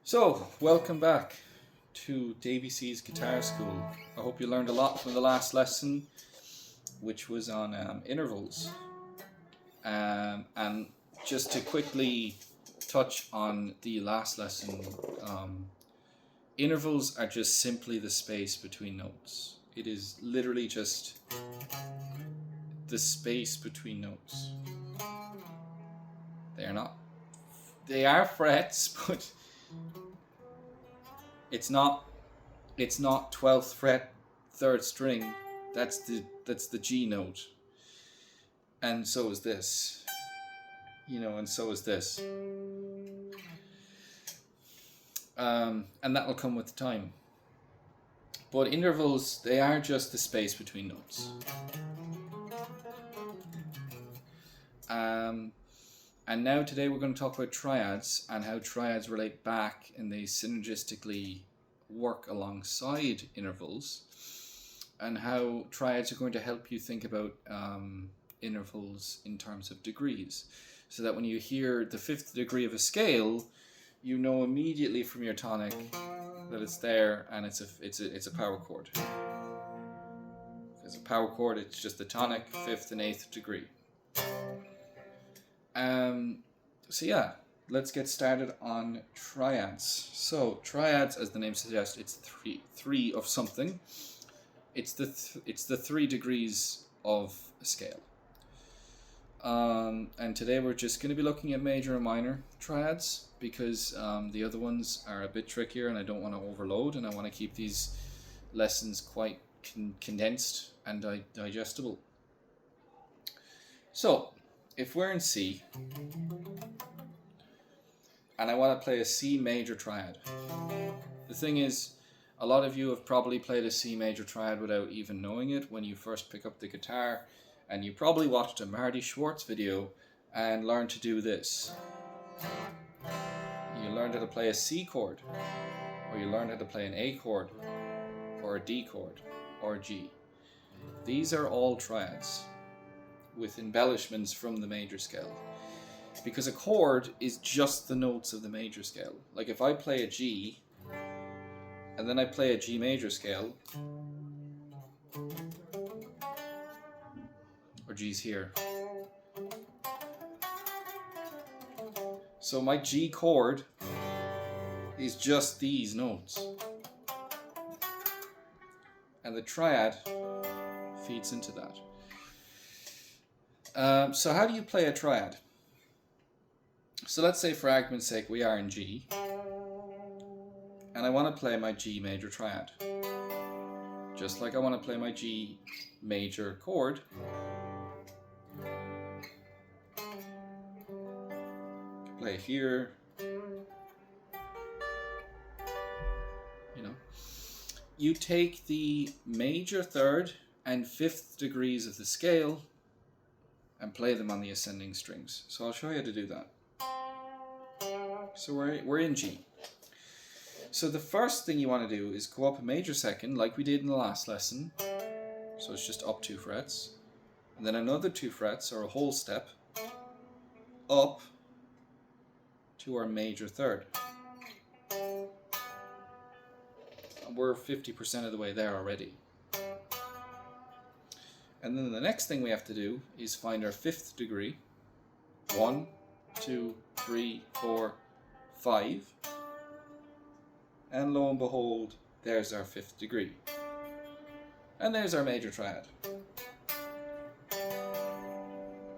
So, welcome back to Davy C's Guitar School. I hope you learned a lot from the last lesson, which was on intervals. And just to quickly touch on the last lesson, intervals are just simply the space between notes. It is literally just the space between notes. They are frets, but it's not 12th fret, 3rd string. That's the G note. And so is this. And so is this. And that will come with time. But intervals, they are just the space between notes. And now today we're going to talk about triads and how triads relate back and they synergistically work alongside intervals, and how triads are going to help you think about intervals in terms of degrees, so that when you hear the 5th degree of a scale, you know immediately from your tonic that it's there and it's a power chord. If it's a power chord, it's just the tonic, 5th and 8th degree. So yeah, let's get started on triads. So triads, as the name suggests, it's three of something. It's the 3 degrees of a scale. And today we're just going to be looking at major and minor triads, because the other ones are a bit trickier and I don't want to overload, and I want to keep these lessons quite condensed and digestible. So if we're in C and I want to play a C major triad, the thing is, a lot of you have probably played a C major triad without even knowing it when you first pick up the guitar, and you probably watched a Marty Schwartz video and learned to do this. You learned how to play a C chord, or you learned how to play an A chord, or a D chord, or a G. These are all triads with embellishments from the major scale, because a chord is just the notes of the major scale. Like if I play a G and then I play a G major scale, or G's here, so my G chord is just these notes, and the triad feeds into that. So how do you play a triad? So let's say, for argument's sake, we are in G, and I want to play my G major triad, just like I want to play my G major chord. Play it here, you take the major 3rd and 5th degrees of the scale and play them on the ascending strings. So I'll show you how to do that. So we're in G. So the first thing you want to do is go up a major 2nd, like we did in the last lesson. So it's just up 2 frets. And then another 2 frets, or a whole step, up to our major 3rd. And we're 50% of the way there already. And then the next thing we have to do is find our 5th degree. 1, 2, 3, 4, 5. And lo and behold, there's our 5th degree. And there's our major triad,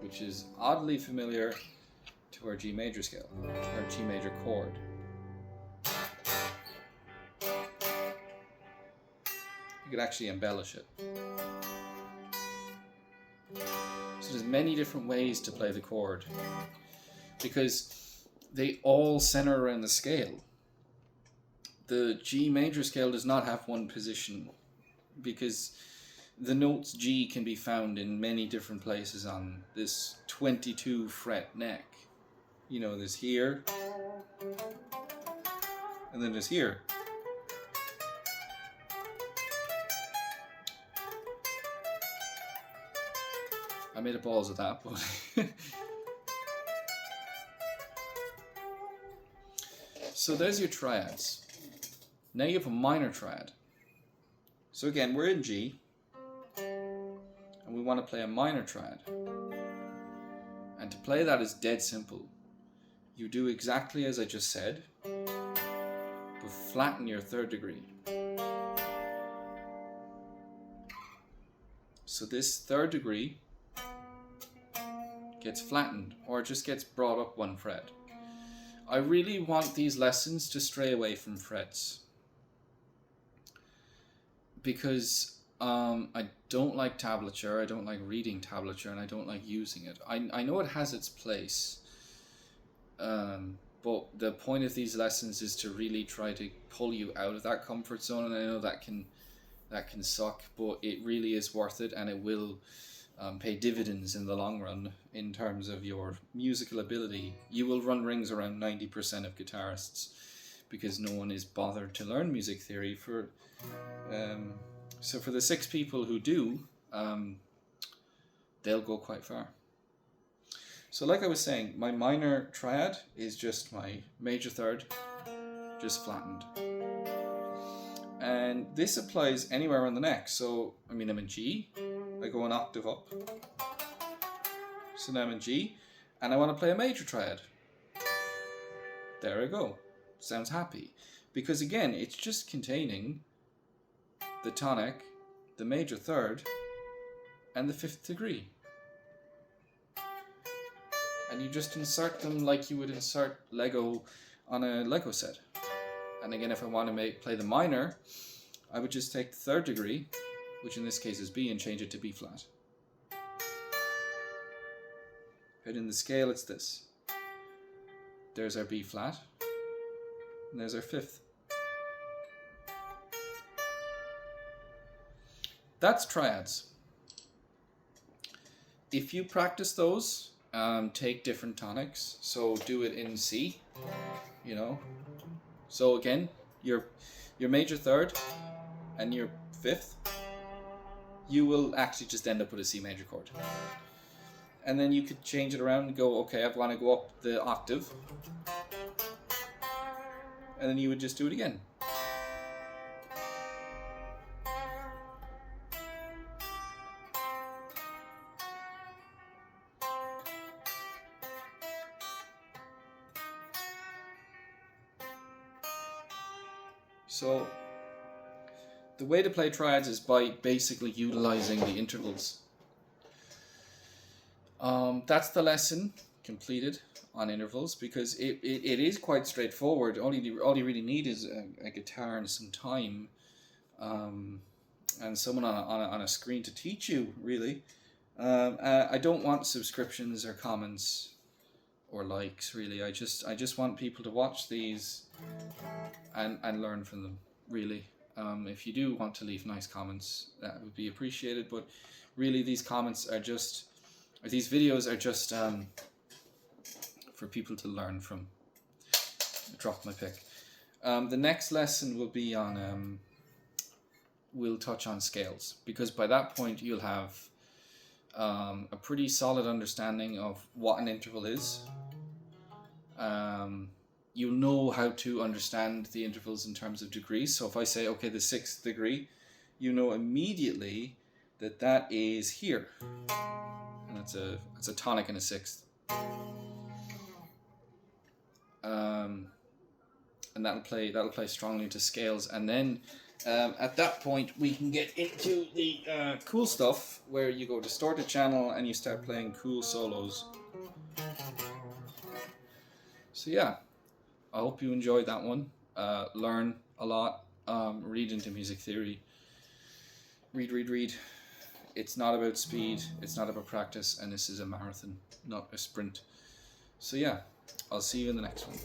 which is oddly familiar to our G major scale, our G major chord. You could actually embellish it. So there's many different ways to play the chord, because they all center around the scale. The G major scale does not have one position, because the notes G can be found in many different places on this 22 fret neck. There's here, and then there's here. I made a balls of that, but So there's your triads. Now you have a minor triad. So again, we're in G, and we want to play a minor triad. And to play that is dead simple. You do exactly as I just said, but flatten your third degree. So this third degree gets flattened, or just gets brought up one fret. I really want these lessons to stray away from frets, because I don't like tablature, I don't like reading tablature, and I don't like using it. I know it has its place, but the point of these lessons is to really try to pull you out of that comfort zone, and I know that can suck, but it really is worth it, and it will pay dividends in the long run in terms of your musical ability. You will run rings around 90% of guitarists because no one is bothered to learn music theory. So for the 6 people who do, they'll go quite far. So like I was saying, my minor triad is just my major third, just flattened. And this applies anywhere on the neck. So, I mean, I'm in G, I go an octave up. So now I'm in G, and I want to play a major triad. There I go. Sounds happy. Because again, it's just containing the tonic, the major third, and the 5th degree. And you just insert them like you would insert Lego on a Lego set. And again, if I want to play the minor, I would just take the 3rd degree, which in this case is B, and change it to B flat. But in the scale, it's this. There's our B flat, and there's our 5th. That's triads. If you practice those, take different tonics. So do it in C, you know. So again, your major third and your 5th, you will actually just end up with a C major chord. And then you could change it around and go, okay, I want to go up the octave. And then you would just do it again. So the way to play triads is by basically utilizing the intervals. That's the lesson completed on intervals, because it is quite straightforward. All you really need is a guitar and some time, and someone on a screen to teach you, really. I don't want subscriptions or comments or likes, really. I just want people to watch these and learn from them, really. If you do want to leave nice comments, that would be appreciated, but really these videos are just for people to learn from. I dropped my pick. The next lesson will be on, we'll touch on scales, because by that point you'll have a pretty solid understanding of what an interval is. You'll know how to understand the intervals in terms of degrees. So if I say, okay, the 6th degree, you know immediately that is here. And that's a tonic and a 6th. And that'll play strongly to scales. And then at that point we can get into the cool stuff, where you go distorted channel and you start playing cool solos. So yeah, I hope you enjoyed that one. Learn a lot. Read into music theory. Read. It's not about speed. It's not about practice. And this is a marathon, not a sprint. So yeah, I'll see you in the next one.